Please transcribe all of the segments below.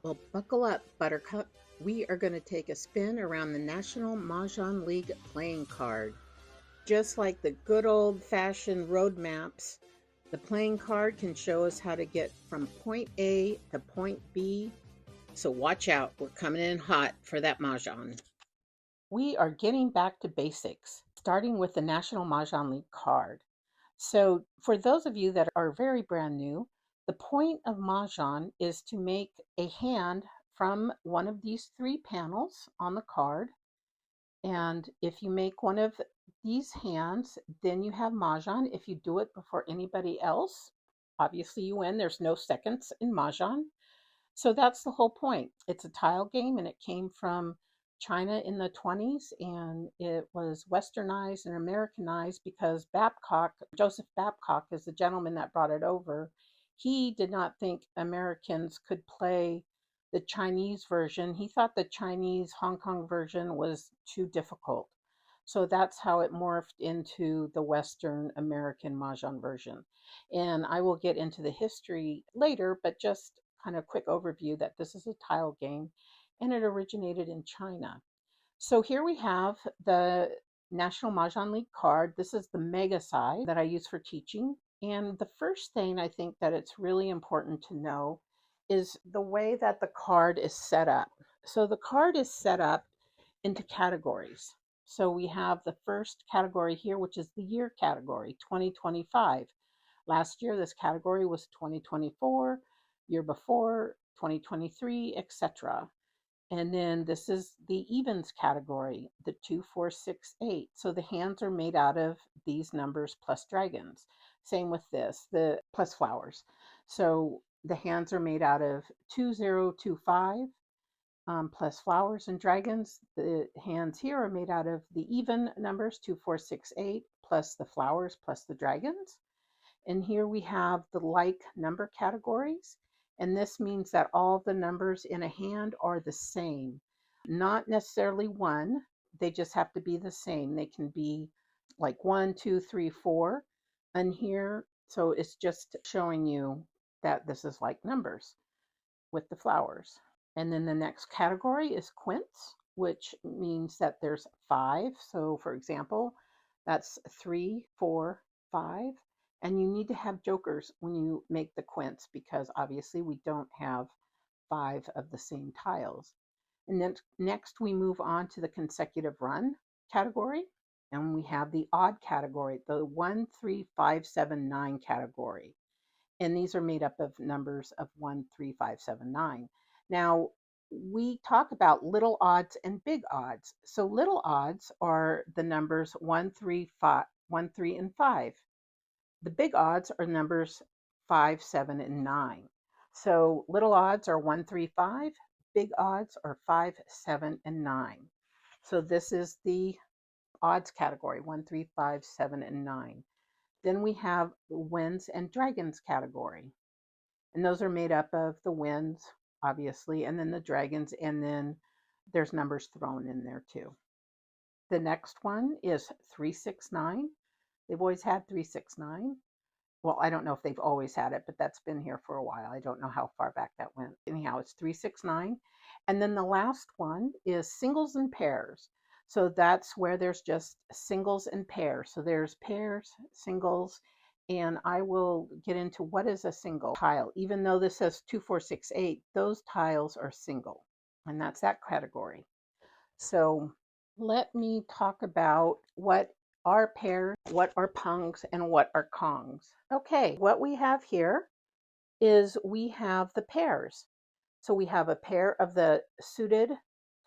Well, buckle up, Buttercup. We are going to take a spin around the National Mah Jongg League playing card. Just like the good old fashioned road maps, the playing card can show us how to get from point A to point B. So watch out, we're coming in hot for that Mahjong. We are getting back to basics, starting with the National Mah Jongg League card. So, for those of you that are very brand new, the point of Mahjong is to make a hand from one of these three panels on the card. And if you make one of these hands, then you have Mahjong. If you do it before anybody else, obviously you win. There's no seconds in Mahjong. So that's the whole point. It's a tile game and it came from China in the 20s and it was westernized and Americanized because Joseph Babcock is the gentleman that brought it over. He did not think Americans could play the Chinese version. He thought the Chinese Hong Kong version was too difficult. So that's how it morphed into the Western American Mahjong version. And I will get into the history later, but just kind of quick overview that this is a tile game and it originated in China. So here we have the National Mahjong League card. This is the mega size that I use for teaching. And the first thing I think that it's really important to know is the way that the card is set up. So the card is set up into categories. So we have the first category here, which is the year category, 2025. Last year, this category was 2024, year before, 2023, etc. And then this is the evens category, the 2, 4, 6, 8. So the hands are made out of these numbers plus dragons. Same with this, the plus flowers. So the hands are made out of 2, 0, 2, 5 plus flowers and dragons. The hands here are made out of the even numbers 2, 4, 6, 8 plus the flowers plus the dragons. And here we have the like number categories. And this means that all the numbers in a hand are the same. Not necessarily one, they just have to be the same. They can be like 1, 2, 3, 4. And here, so it's just showing you that this is like numbers with the flowers. And then the next category is quints, which means that there's 5. So for example, that's 3, 4, 5. And you need to have jokers when you make the quints because obviously we don't have 5 of the same tiles. And then next we move on to the consecutive run category. And we have the odd category, the 1, 3, 5, 7, 9 category. And these are made up of numbers of 1, 3, 5, 7, 9. Now, we talk about little odds and big odds. So little odds are the numbers 1, 3, 5, 1, 3, and 5. The big odds are numbers 5, 7, and 9. So little odds are 1, 3, 5. Big odds are 5, 7, and 9. So this is the odds category, 1, 3, 5, 7, and 9. Then we have the winds and dragons category. And those are made up of the winds, obviously, and then the dragons, and then there's numbers thrown in there too. The next one is 369. They've always had 369. Well, I don't know if they've always had it, but that's been here for a while. I don't know how far back that went. Anyhow, it's 369. And then the last one is singles and pairs. So that's where there's just singles and pairs. So there's pairs, singles, and I will get into what is a single tile. Even though this says 2, 4, 6, 8, those tiles are single, and that's that category. So let me talk about what are pairs, what are pungs, and what are kongs. Okay, what we have here is we have the pairs. So we have a pair of the suited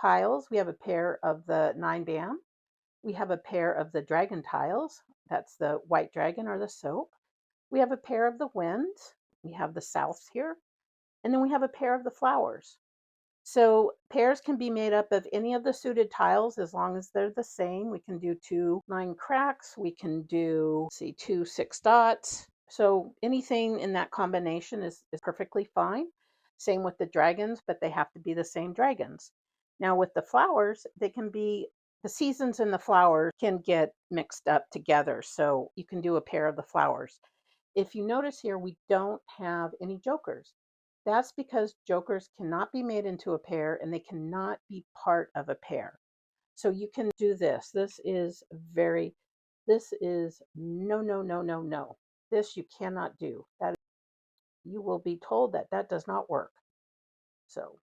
tiles. We have a pair of the 9-band. We have a pair of the dragon tiles. That's the white dragon or the soap. We have a pair of the winds. We have the souths here. And then we have a pair of the flowers. So pairs can be made up of any of the suited tiles as long as they're the same. We can do 2 9 cracks. We can do, 2 6 dots. So anything in that combination is perfectly fine. Same with the dragons, but they have to be the same dragons. Now with the flowers, they can be, the seasons and the flowers can get mixed up together. So you can do a pair of the flowers. If you notice here, we don't have any jokers. That's because jokers cannot be made into a pair and they cannot be part of a pair. So you can do this. This is no, no, no, no, no. This you cannot do. That you will be told that that does not work. So,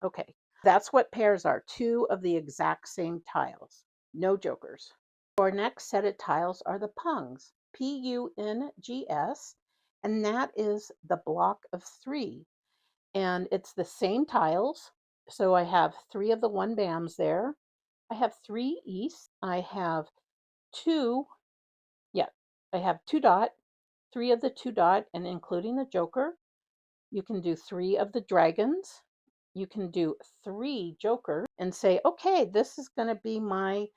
okay. That's what pairs are. Two of the exact same tiles. No jokers. Our next set of tiles are the pungs. Pungs. And that is the block of three. And it's the same tiles. So I have three of the one bams there. I have three east. I have two, yeah, I have two dot, three of the two dot, and including the joker. You can do three of the dragons. You can do three jokers and say, okay, this is going to be my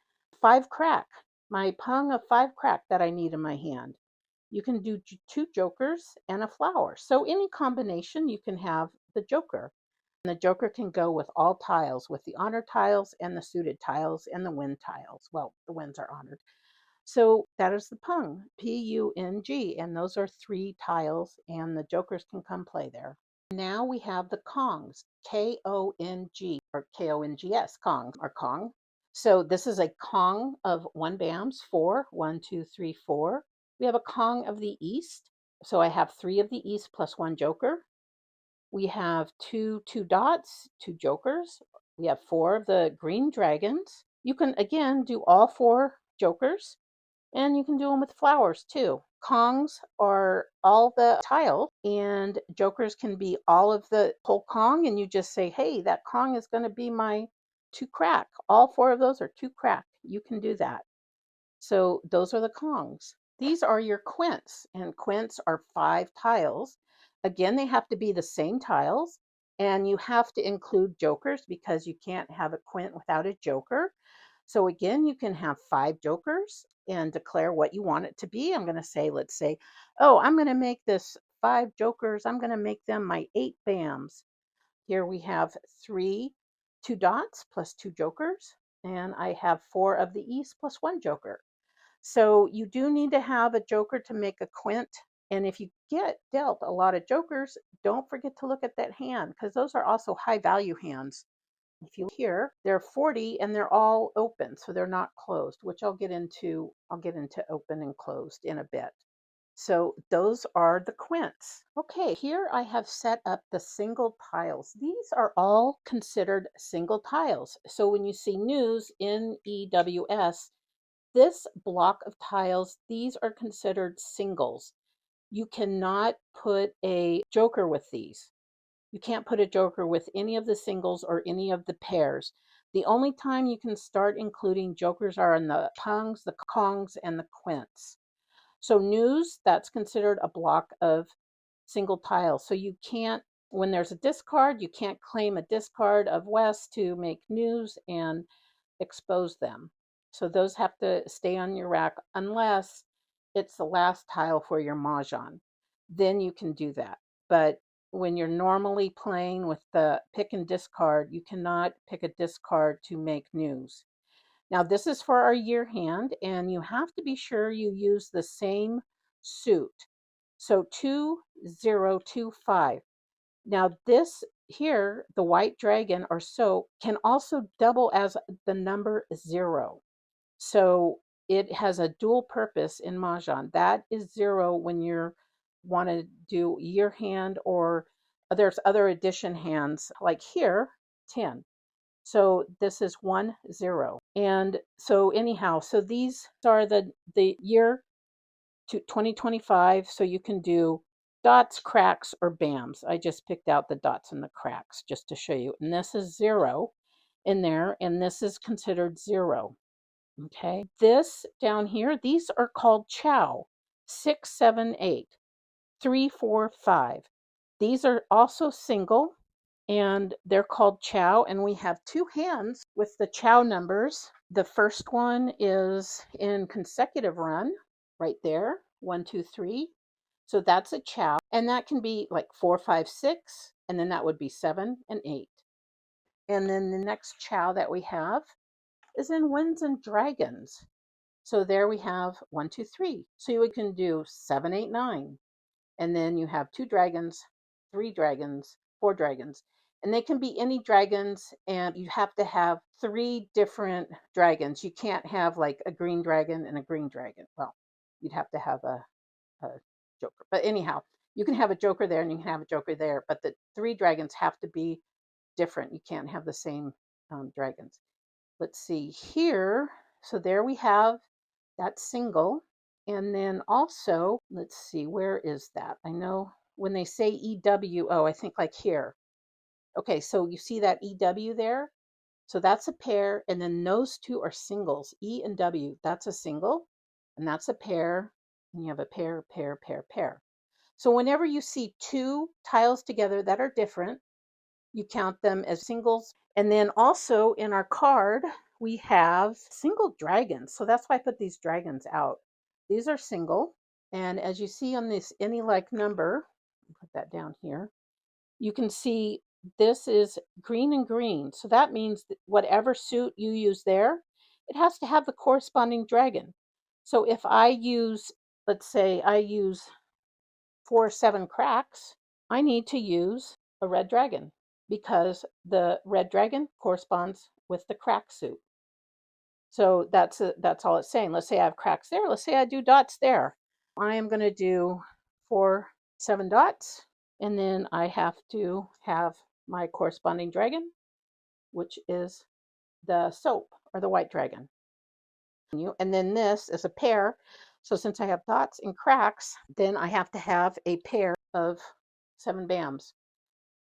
five crack, my pung of five crack that I need in my hand. You can do two jokers and a flower. So any combination, you can have the joker. And the joker can go with all tiles, with the honor tiles and the suited tiles and the win tiles. Well, the wins are honored. So that is the pung, Pung, and those are three tiles, and the jokers can come play there. Now we have the kongs, Kong, or Kongs, Kong, or Kong. So this is a Kong of one bams, four, 1, 2, 3, 4. We have a Kong of the east. So I have three of the east plus one joker. We have two dots, two jokers. We have four of the green dragons. You can, again, do all four jokers, and you can do them with flowers too. Kongs are all the tiles, and jokers can be all of the whole Kong, and you just say, hey, that Kong is going to be my two crack. All four of those are two crack. You can do that. So those are the Kongs. These are your quints, and quints are five tiles. Again, they have to be the same tiles, and you have to include jokers because you can't have a quint without a joker. So again, you can have five jokers and declare what you want it to be. I'm going to say, let's say, oh, I'm going to make this five jokers. I'm going to make them my 8 bams. Here we have three two dots plus two jokers, and I have four of the east plus one joker. So you do need to have a joker to make a quint. And if you get dealt a lot of jokers, don't forget to look at that hand, because those are also high value hands. If you look here, they're 40 and they're all open, so they're not closed, which I'll get into open and closed in a bit. So those are the quints. Okay, here I have set up the single tiles. These are all considered single tiles. So when you see news, NEWS, this block of tiles, these are considered singles. You cannot put a joker with these. You can't put a joker with any of the singles or any of the pairs. The only time you can start including jokers are in the pungs, the kongs, and the quints. So news, that's considered a block of single tiles. So you can't, when there's a discard, you can't claim a discard of West to make news and expose them. So those have to stay on your rack unless it's the last tile for your mahjong. Then you can do that. But when you're normally playing with the pick and discard, you cannot pick a discard to make news. Now this is for our year hand, and you have to be sure you use the same suit. So 2025. Now this here, the white dragon or so, can also double as the number 0. So it has a dual purpose in mahjong. That is 0 when you want to do year hand, or there's other addition hands like here, 10. So this is 1, 0. And so anyhow, so these are the year to 2025. So you can do dots, cracks, or bams. I just picked out the dots and the cracks just to show you. And this is 0 in there, and this is considered 0. Okay. This down here, these are called chow. 6, 7, 8, 3, 4, 5. These are also single, and they're called chow, and we have two hands with the chow numbers. The first one is in consecutive run right there, 1, 2, 3. So that's a chow, and that can be like 4, 5, 6, and then that would be 7 and 8. And then the next chow that we have is in winds and dragons. So there we have 1, 2, 3. So you can do 7, 8, 9. And then you have 2 dragons, 3 dragons, 4 dragons. And they can be any dragons, and you have to have 3 different dragons. You can't have like a green dragon and a green dragon. Well, you'd have to have a joker. But anyhow, you can have a joker there and you can have a joker there, but the 3 dragons have to be different. You can't have the same dragons. Let's see here. So there we have that single. And then also, let's see, where is that? I know when they say EW, oh, I think like here. Okay, so you see that EW there? So that's a pair, and then those 2 are singles. E and W, that's a single, and that's a pair, and you have a pair, pair, pair, pair. So whenever you see 2 tiles together that are different, you count them as singles. And then also in our card, we have single dragons. So that's why I put these dragons out. These are single. And as you see on this any like number, put that down here, you can see this is green and green. So that means that whatever suit you use there, it has to have the corresponding dragon. So if I use, let's say I use 4 7 cracks, I need to use a red dragon because the red dragon corresponds with the crack suit. So that's all it's saying. Let's say I have cracks there. Let's say I do dots there. I am going to do 4 7 dots, and then I have to have my corresponding dragon, which is the soap or the white dragon. And then this is a pair. So since I have dots and cracks, then I have to have a pair of 7 bams.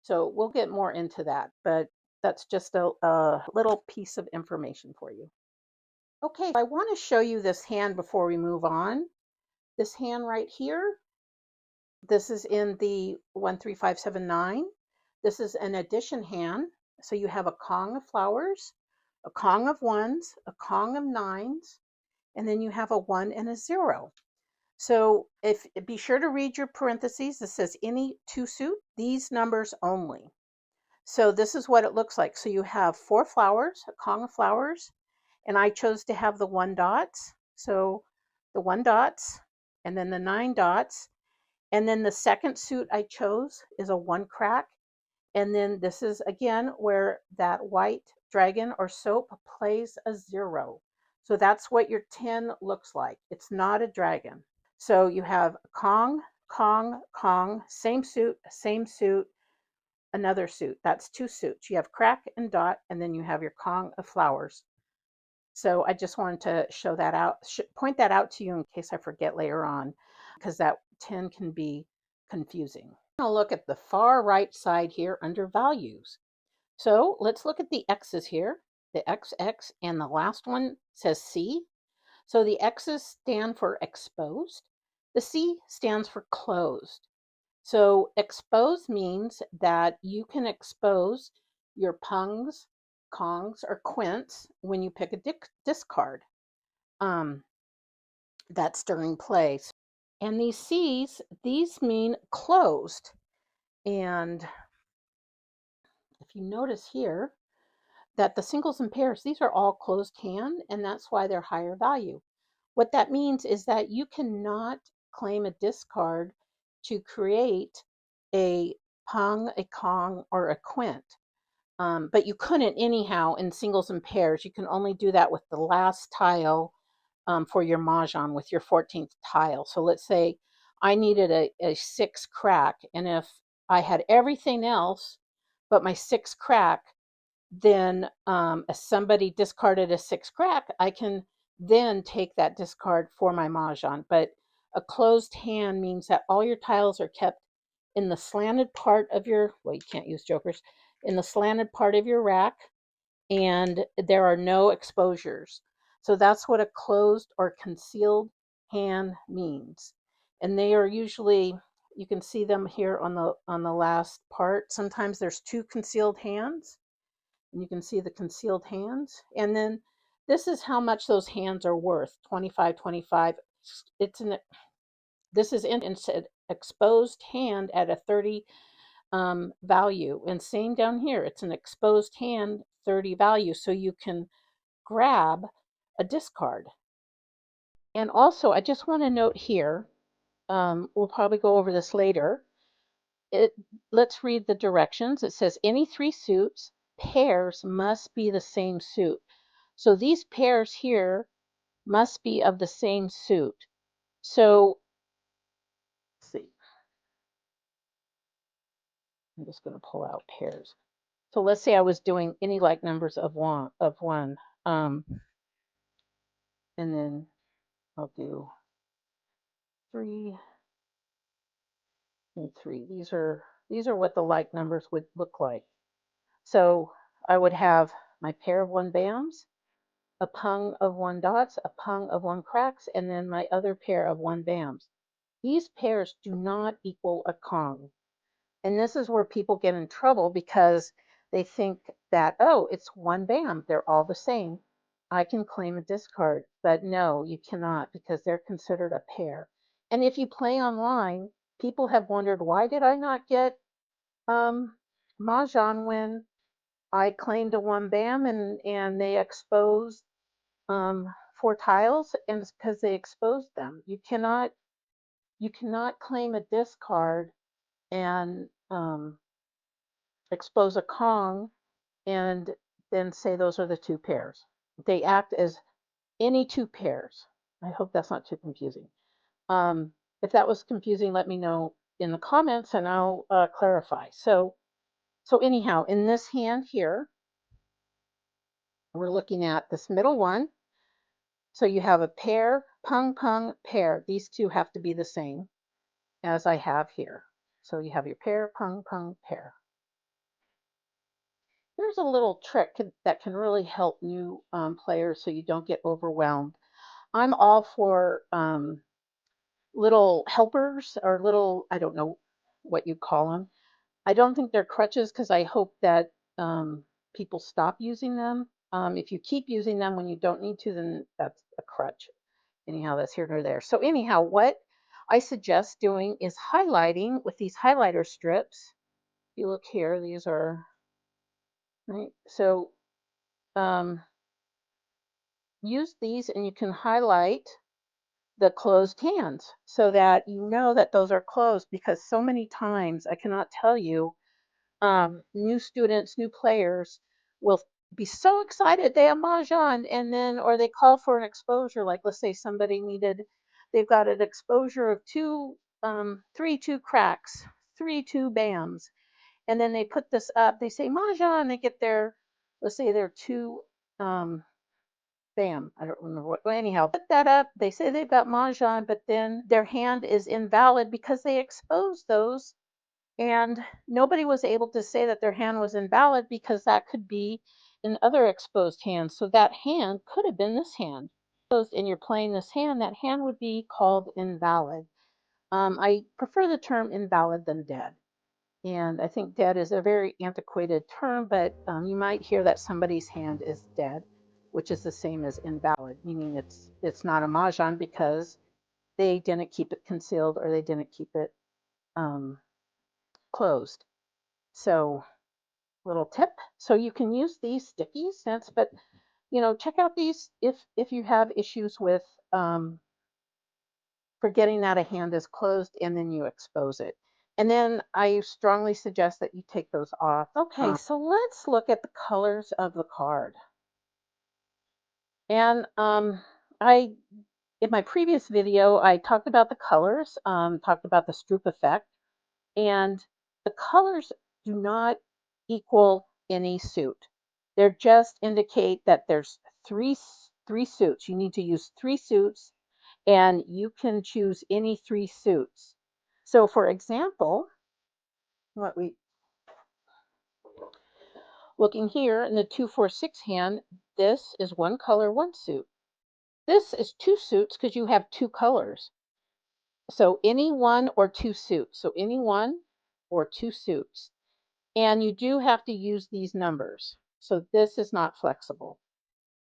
So we'll get more into that, but that's just a little piece of information for you. Okay, I want to show you this hand before we move on. This hand right here, this is in the 13579. This is an addition hand. So you have a Kong of flowers, a Kong of ones, a Kong of nines, and then you have a 1 and a 0. So be sure to read your parentheses. This says any 2 suit, these numbers only. So this is what it looks like. So you have 4 flowers, a Kong of flowers, and I chose to have the 1 dots. So the 1 dots, and then the 9 dots, and then the second suit I chose is a 1 crack, and then this is again where that white dragon or soap plays a 0. So that's what your 10 looks like. It's not a dragon. So you have Kong, Kong, Kong, same suit, another suit. That's 2 suits. You have crack and dot, and then you have your Kong of flowers. So I just wanted to show that out, point that out to you in case I forget later on, because that 10 can be confusing. I'm going to look at the far right side here under values. So let's look at the X's here, the XX, and the last one says C. So the X's stand for exposed. The C stands for closed. So expose means that you can expose your pungs, kongs, or quints when you pick a discard. That's during play. And these C's, these mean closed. And if you notice here that the singles and pairs, these are all closed hand, and that's why they're higher value. What that means is that you cannot claim a discard to create a pung, a kong, or a quint. But you couldn't anyhow in singles and pairs. You can only do that with the last tile for your mahjong with your 14th tile. So let's say I needed a 6 crack, and if I had everything else but my 6 crack, then if somebody discarded a 6 crack, I can then take that discard for my mahjong. But a closed hand means that all your tiles are kept in the slanted part of your, well, you can't use jokers, in the slanted part of your rack, and there are no exposures. So that's what a closed or concealed hand means. And they are usually, you can see them here on the last part. Sometimes there's 2 concealed hands, and you can see the concealed hands. And then this is how much those hands are worth, 25, 25. This is an exposed hand at a 30 value. And same down here, it's an exposed hand 30 value, so you can grab a discard. And also, I just want to note here, we'll probably go over this later, let's read the directions. It says any 3 suits, pairs must be the same suit. So these pairs here must be of the same suit. So, let's see. I'm just going to pull out pairs. So let's say I was doing any like numbers of one, and then I'll do 3 and 3. These are what the like numbers would look like. So I would have my pair of 1 bams, a pung of 1 dots, a pung of 1 cracks, and then my other pair of 1 bams. These pairs do not equal a Kong. And this is where people get in trouble because they think that, oh, it's 1 bam, they're all the same. I can claim a discard, but no, you cannot because they're considered a pair. And if you play online, people have wondered, why did I not get Mahjong when I claimed a 1 bam and they exposed 4 tiles, and it's because they exposed them. You cannot claim a discard and expose a Kong and then say those are the 2 pairs. They act as any 2 pairs. I hope that's not too confusing. If that was confusing, let me know in the comments and I'll clarify. So anyhow, in this hand here, we're looking at this middle one. So you have a pair, pung, pung, pair. These 2 have to be the same as I have here. So you have your pair, pung, pung, pair. Here's a little trick that can really help new players so you don't get overwhelmed. I'm all for little helpers or little, I don't know what you call them. I don't think they're crutches because I hope that people stop using them. If you keep using them when you don't need to, then that's a crutch. Anyhow, that's here nor there. So anyhow, what I suggest doing is highlighting with these highlighter strips. If you look here, these are, right? So use these and you can highlight the closed hands so that you know that those are closed, because so many times, I cannot tell you, new students, new players will be so excited they have Mahjong, and then, or they call for an exposure, like let's say somebody they've got an exposure of 3 2 cracks, 3 2 bams, and then they put this up, they say Mahjong, they get their, let's say their 2 bam, I don't remember what. Well, anyhow, put that up. They say they've got Mahjong, but then their hand is invalid because they exposed those. And nobody was able to say that their hand was invalid because that could be in other exposed hands. So that hand could have been this hand. And you're playing this hand, that hand would be called invalid. I prefer the term invalid than dead. And I think dead is a very antiquated term, but you might hear that somebody's hand is dead, which is the same as invalid, meaning it's not a Mahjong because they didn't keep it concealed or they didn't keep it closed. So, little tip. So you can use these sticky scents, but check out these if you have issues with forgetting that a hand is closed and then you expose it. And then I strongly suggest that you take those off. Okay, so let's look at the colors of the card. And in my previous video, I talked about the colors, talked about the Stroop effect, and the colors do not equal any suit. They just indicate that there's three suits. You need to use 3 suits, and you can choose any 3 suits. So for example, looking here in the 2 4 6 hand, this is 1 color, 1 suit. This is 2 suits because you have 2 colors. So any 1 or 2 suits. So any 1 or 2 suits. And you do have to use these numbers. So this is not flexible.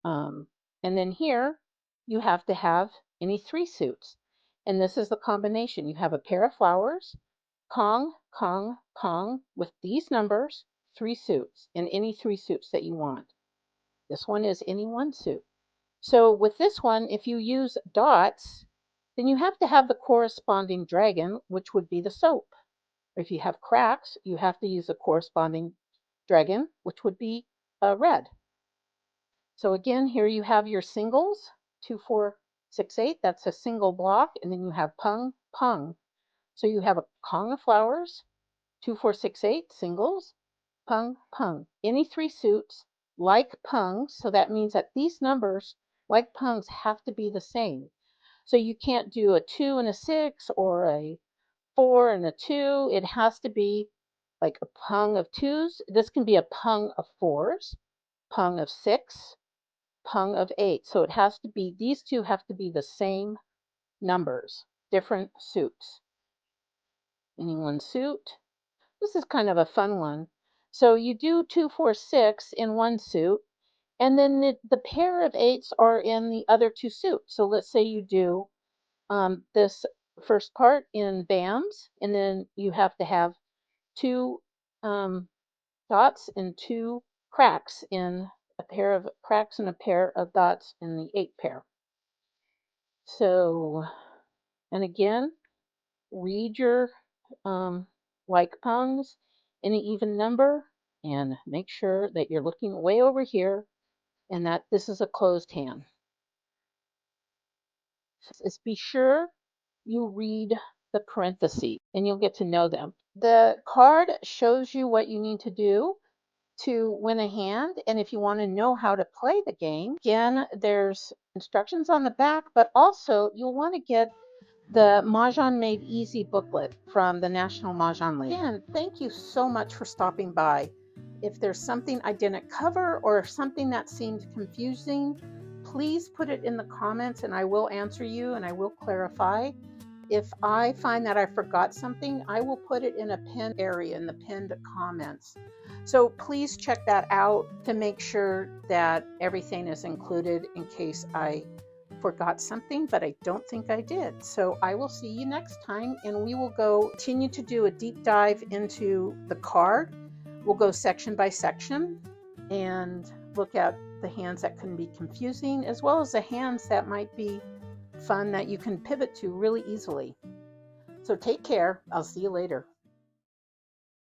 And then here, you have to have any 3 suits. And this is the combination. You have a pair of flowers, Kong, Kong, Pong, with these numbers, 3 suits, and any 3 suits that you want. This one is any 1 suit. So with this one, if you use dots, then you have to have the corresponding dragon, which would be the soap. If you have cracks, you have to use a corresponding dragon, which would be red. So again, here you have your singles, 2, 4, 6, 8. That's a single block, and then you have pung, pung. So you have a Kong of flowers, 2, 4, 6, 8 singles, pung, pung. Any 3 suits like pungs, so that means that these numbers, like pungs, have to be the same. So you can't do a 2 and a 6 or a 4 and a 2. It has to be like a pung of 2s. This can be a pung of 4s, pung of 6, pung of 8. So it has to be, these two have to be the same numbers, different suits. Any one suit. This is kind of a fun one. So you do 2, 4, 6 in one suit, and then the pair of 8s are in the other 2 suits. So let's say you do this first part in BAMs, and then you have to have 2 dots and 2 cracks in a pair of cracks and a pair of dots in the 8 pair. So, and again, read your like pungs in an even number, and make sure that you're looking way over here and that this is a closed hand. Just be sure you read the parentheses and you'll get to know them. The card shows you what you need to do to win a hand, and if you want to know how to play the game, again, there's instructions on the back, but also you'll want to get the Mahjong Made Easy booklet from the National Mah Jongg League. Again, thank you so much for stopping by. If there's something I didn't cover or something that seemed confusing, please put it in the comments and I will answer you and I will clarify. If I find that I forgot something, I will put it in a pinned area in the pinned comments. So please check that out to make sure that everything is included in case I forgot something, but I don't think I did. So I will see you next time, and we will continue to do a deep dive into the card. We'll go section by section and look at the hands that can be confusing, as well as the hands that might be fun that you can pivot to really easily. So take care. I'll see you later.